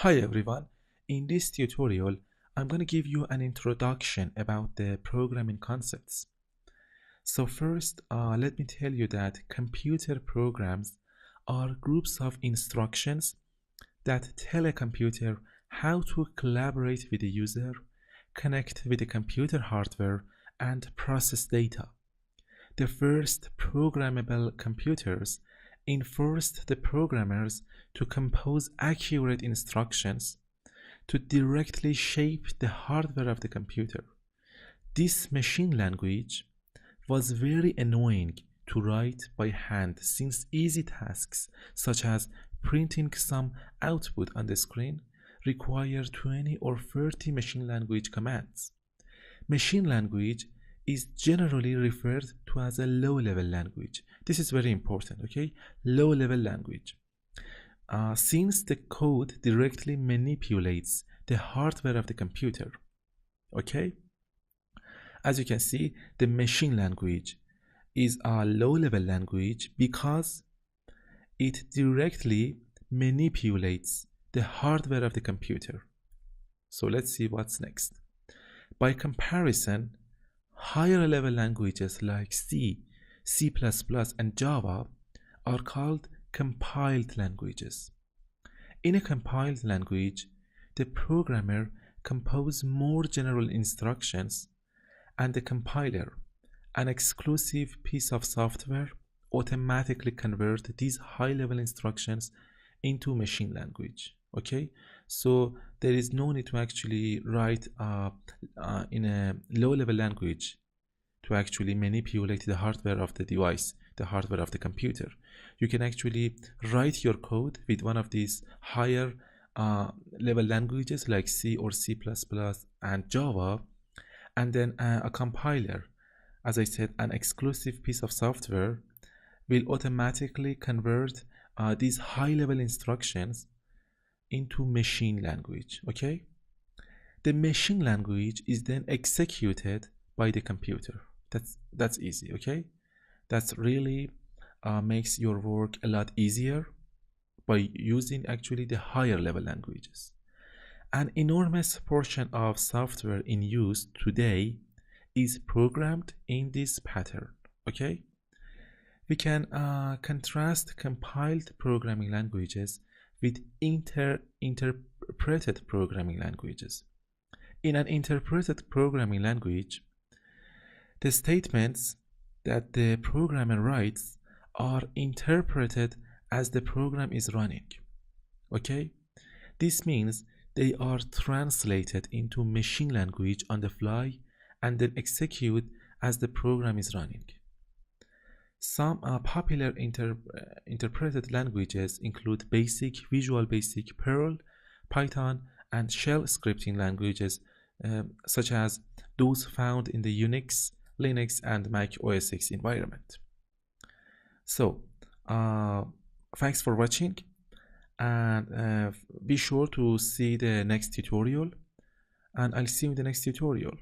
Hi everyone, in this tutorial I'm going to give you an introduction about the programming concepts. So first let me tell you that computer programs are groups of instructions that tell a computer how to collaborate with the user, connect with the computer hardware, and process data. The first programmable computers enforced the programmers to compose accurate instructions to directly shape the hardware of the computer. This machine language was very annoying to write by hand since easy tasks such as printing some output on the screen require 20 or 30 machine language commands. Machine language is generally referred to as a low-level language. This is very important, okay? Low-level language. Since the code directly manipulates the hardware of the computer, okay? As you can see, the machine language is a low-level language because it directly manipulates the hardware of the computer. So let's see what's next. By comparison, higher level languages like C, C++, and Java are called compiled languages. In a compiled language, the programmer composes more general instructions, and the compiler, an exclusive piece of software, automatically converts these high-level instructions into machine language. Okay, so there is no need to actually write in a low-level language to actually manipulate the hardware of the device, the hardware of the computer. You can actually write your code with one of these higher level languages like C or C++ and Java, and then a compiler, as I said, an exclusive piece of software, will automatically convert these high-level instructions into machine language. Okay, the machine language is then executed by the computer. That's easy. Okay, that's really makes your work a lot easier by using actually the higher level languages. An enormous portion of software in use today is programmed in this pattern. Okay, we can contrast compiled programming languages with interpreted programming languages. In an interpreted programming language, the statements that the programmer writes are interpreted as the program is running. Okay, this means they are translated into machine language on the fly and then execute as the program is running. Some popular interpreted languages include BASIC, Visual Basic, Perl, Python, and shell scripting languages such as those found in the Unix, Linux, and Mac OS X environment. So, thanks for watching, and be sure to see the next tutorial, and I'll see you in the next tutorial.